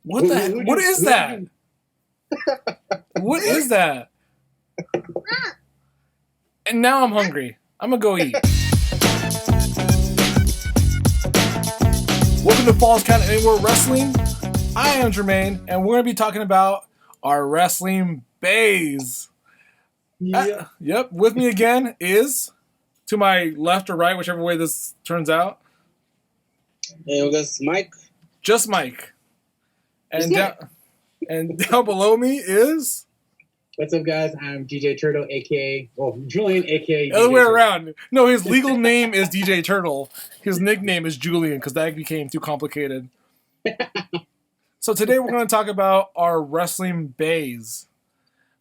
What the? What is that? What is that? And now I'm hungry. I'm gonna go eat. Welcome to Falls Count Anywhere Wrestling. I am Jermaine, and we're gonna be talking about our wrestling bays. Yeah. Yep. With me again is, to my left or right, whichever way this turns out. And that's Mike. Just Mike. And down below me is. What's up, guys? I'm DJ Turtle, aka Julian, aka. Other way around. No, his legal name is DJ Turtle. His nickname is Julian because that became too complicated. So today we're going to talk about our wrestling bays.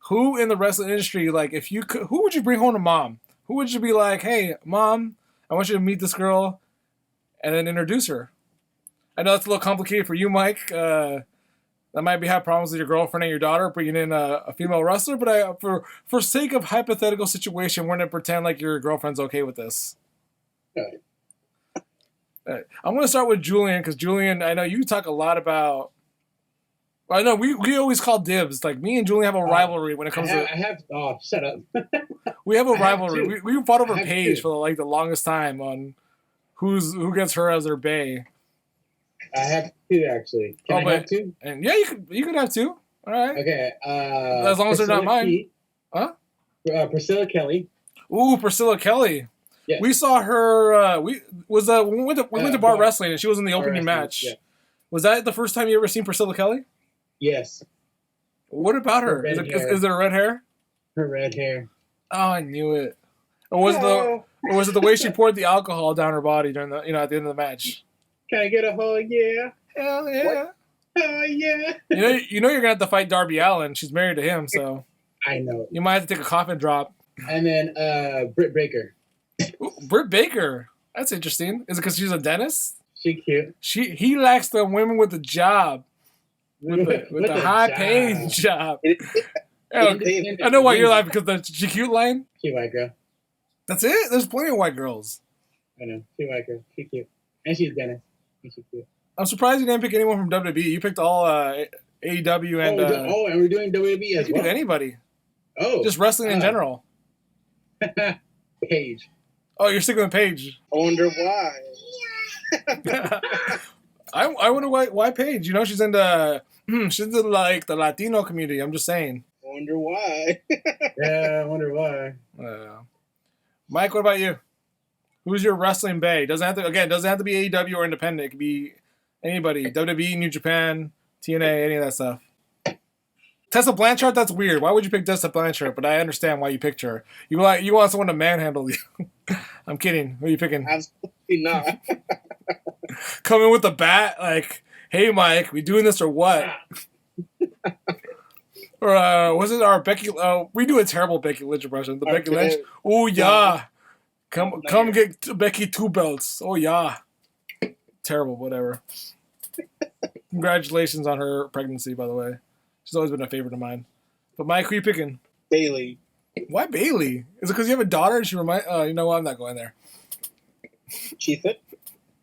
Who in the wrestling industry, like, if you could, who would you bring home to mom? Who would you be like, hey, mom, I want you to meet this girl, and then introduce her? I know it's a little complicated for you, Mike. That might have problems with your girlfriend and your daughter bringing in a female wrestler, but for sake of hypothetical situation, we're going to pretend like your girlfriend's okay with this. Right. All right. I'm going to start with Julian, because Julian, I know you talk a lot about. I know we always call dibs. Like, me and Julian have a rivalry when it comes to. Oh, shut up. We have a rivalry. We fought over Paige for like the longest time on who gets her as their bae. I have two, actually. Can I have two? And yeah, you could have two. All right. Okay. As long as they're not mine. Huh? Priscilla Kelly. Ooh, Priscilla Kelly. Yeah. We saw her. We went to bar wrestling, and she was in the opening match. Yeah. Was that the first time you ever seen Priscilla Kelly? Yes. What about her? Is it red hair? Her red hair. Oh, I knew it. Or was it the way she poured the alcohol down her body during the at the end of the match? Can I get a hug? Yeah. Hell yeah. What? Oh yeah. You know you're gonna have to fight Darby Allin. She's married to him, so I know. You might have to take a coffin drop. And then Britt Baker. Ooh, Britt Baker. That's interesting. Is it because she's a dentist? She cute. He likes the women with the job. With the high paying job. I know why you're laughing, because she cute line? Cute white girl. That's it? There's plenty of white girls. I know. Cute white girl. She cute. And she's dentist. And she's cute. I'm surprised you didn't pick anyone from WWE. You picked all AEW and... and we're doing WWE as well? You pick anybody. Oh. Just wrestling in general. Paige. Oh, you're sticking with Paige. I wonder why. I wonder why Paige. You know, she's into like the Latino community. I'm just saying. I wonder why. Yeah, I wonder why. Mike, what about you? Who's your wrestling bae? Doesn't have to be AEW or independent. It could be anybody. WWE, New Japan, TNA, any of that stuff. Tessa Blanchard, that's weird. Why would you pick Tessa Blanchard? But I understand why you picked her. You want someone to manhandle you. I'm kidding. Who are you picking? Absolutely not. Coming with the bat, like, hey Mike, we doing this or what? Or was it our Becky? We do a terrible Becky Lynch impression. The Becky Lynch. Oh yeah. Come get Becky 2 belts. Oh, yeah. Terrible, whatever. Congratulations on her pregnancy, by the way. She's always been a favorite of mine. But Mike, who are you picking? Bailey. Why Bailey? Is it because you have a daughter and she reminds... you know what? I'm not going there. She's thick.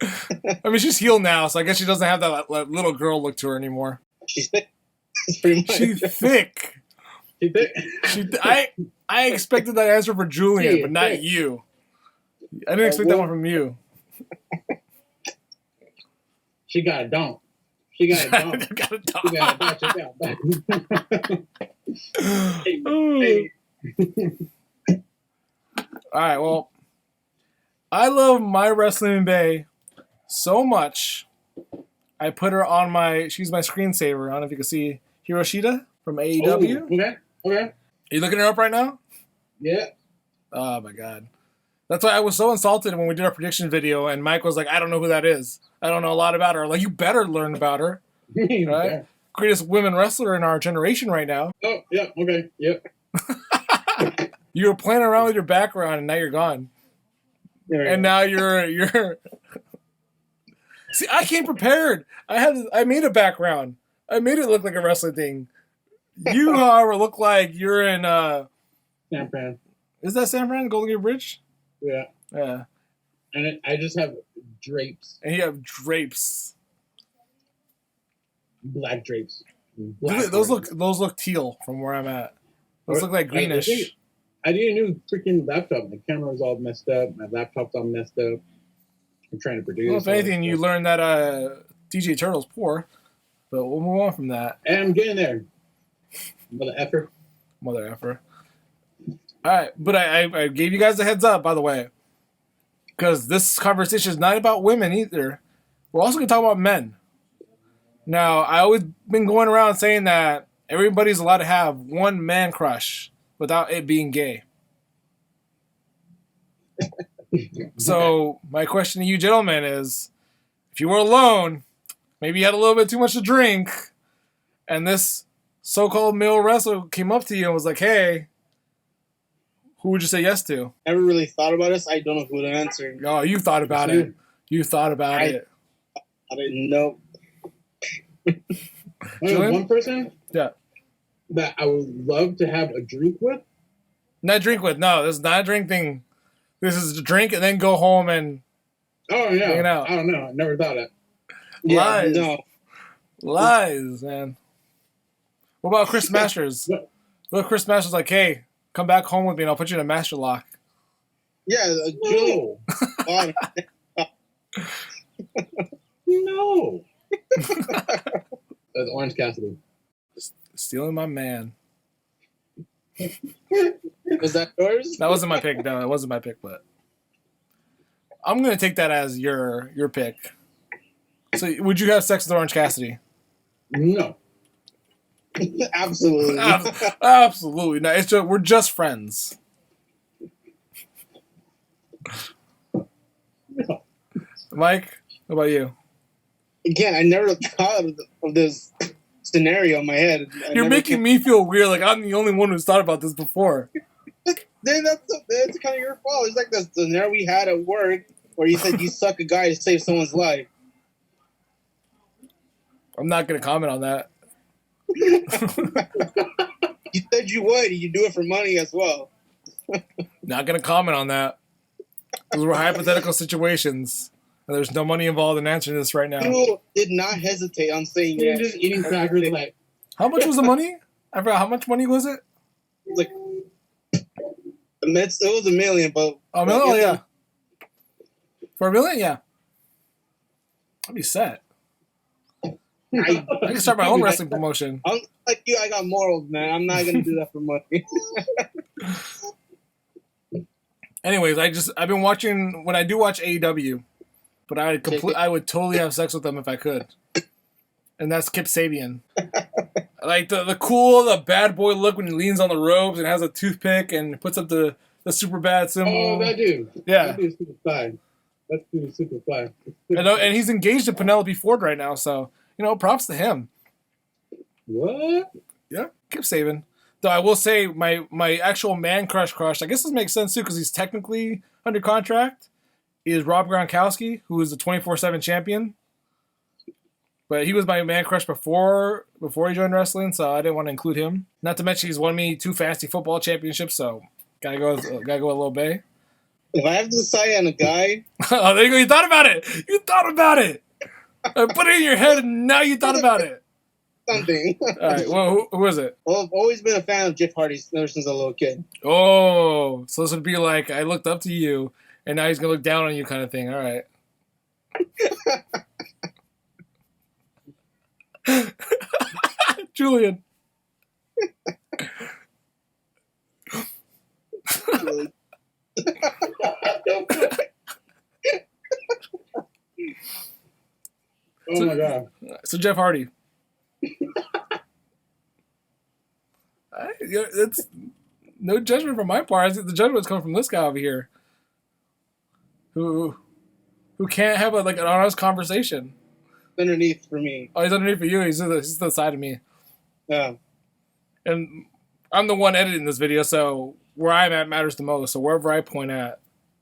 I mean, she's healed now, so I guess she doesn't have that little girl look to her anymore. She's thick. That's pretty much. She's thick. She's thick. I expected that answer for Julian, but not you. I didn't expect that one from you. She got a dunk. She got a dunk. Check out. Hey. All right, well, I love my wrestling bae so much. I put her on she's my screensaver. I don't know if you can see Hiroshita from AEW. Oh, okay. Are you looking her up right now? Yeah. Oh, my God. That's why I was so insulted when we did our prediction video, and Mike was like, I don't know who that is. I don't know a lot about her. Like, you better learn about her. Right? Yeah. Greatest women wrestler in our generation right now. Oh, yeah, okay, yep. You were playing around with your background, and now you're gone. And now you're... See, I came prepared. I made a background. I made it look like a wrestling thing. You, however, look like you're in... San Fran. Is that San Fran? Golden Gate Bridge? Yeah. Yeah. And I just have drapes. And you have drapes. black drapes. Those look teal from where I'm at. Those look like greenish. I need a new freaking laptop. My camera's all messed up. My laptop's all messed up. I'm trying to produce. Well, if anything, you learned that DJ Turtle's poor. But we'll move on from that. And I'm getting there. Mother effer. Mother effer. All right, but I gave you guys a heads up, by the way, because this conversation is not about women either. We're also going to talk about men. Now, I always been going around saying that everybody's allowed to have one man crush without it being gay. So my question to you gentlemen is, if you were alone, maybe you had a little bit too much to drink, and this so-called male wrestler came up to you and was like, hey, who would you say yes to? Never really thought about this. I don't know who to answer. No, you thought about it. You thought about it. I didn't know. One person? Yeah. That I would love to have a drink with? Not drink with. No, this is not a drink thing. This is a drink and then go home and hang it out. I don't know. I never thought it. Lies. No. Lies, man. What about Chris Masters? What if Chris Masters like, hey, come back home with me and I'll put you in a master lock? Yeah, Julian. No. That's Orange Cassidy. Stealing my man. Was that yours? That wasn't my pick. No, that wasn't my pick, but I'm going to take that as your pick. So would you have sex with Orange Cassidy? No. Absolutely. Absolutely not. It's just, we're just friends. No. Mike, what about you? Again, I never thought of this scenario in my head. You're making me feel weird, like I'm the only one who's thought about this before. Then that's kind of your fault. It's like the scenario we had at work where you said you suck a guy to save someone's life. I'm not going to comment on that. You said you would. You do it for money as well. Not going to comment on that. Those were hypothetical situations. And there's no money involved in answering this right now. You did not hesitate on saying You're yes. just eating crackers like... How much was the money? I forgot. How much money was it? Like, it was $1 million, but... $1 million? Yeah. For $1 million? Yeah. I'd be set. I can start my own wrestling promotion. I'm like you, I got morals, man. I'm not going to do that for money. Anyways, I've been watching, when I do watch AEW, but I would totally have sex with them if I could. And that's Kip Sabian. Like the cool, the bad boy look when he leans on the ropes and has a toothpick and puts up the super bad symbol. Oh, that dude. Yeah. That dude's super fly. That dude's super fly. And he's engaged to Penelope Ford right now, so, props to him. What? Yeah, Kip Sabian. Though I will say my actual man crush, I guess this makes sense too because he's technically under contract, is Rob Gronkowski, who is the 24/7 champion. But he was my man crush before he joined wrestling, so I didn't want to include him. Not to mention he's won me 2 fantasy football championships, so gotta go with Lil Bay. If I have to decide on a guy... Oh, there you go. You thought about it. You thought about it. I put it in your head, and now you thought about it. Something. All right. Well, who is it? Well, I've always been a fan of Jeff Hardy ever since I was a little kid. Oh, so this would be like I looked up to you, and now he's gonna look down on you, kind of thing. All right. Julian. Oh my god. So Jeff Hardy. It's no judgment from my part. I think the judgment's coming from this guy over here, who can't have an honest conversation. Underneath for me. Oh, he's underneath for you. He's to the side of me. Yeah. And I'm the one editing this video, so where I'm at matters the most. So wherever I point at,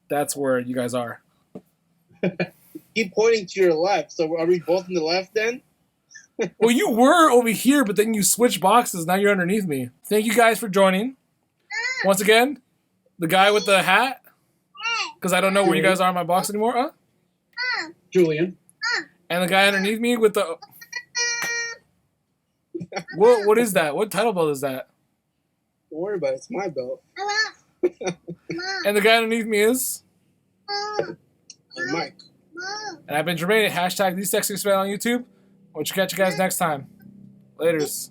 that's where you guys are. Keep pointing to your left. So are we both in the left then? Well, you were over here, but then you switched boxes. Now you're underneath me. Thank you guys for joining. Once again, the guy with the hat, because I don't know where you guys are in my box anymore. Huh? Julian. And the guy underneath me with the... What is that? What title belt is that? Don't worry about it. It's my belt. And the guy underneath me is. I'm Mike. And I've been Jermaine at #TheSexySpan on YouTube. We'll catch you guys next time. Laters.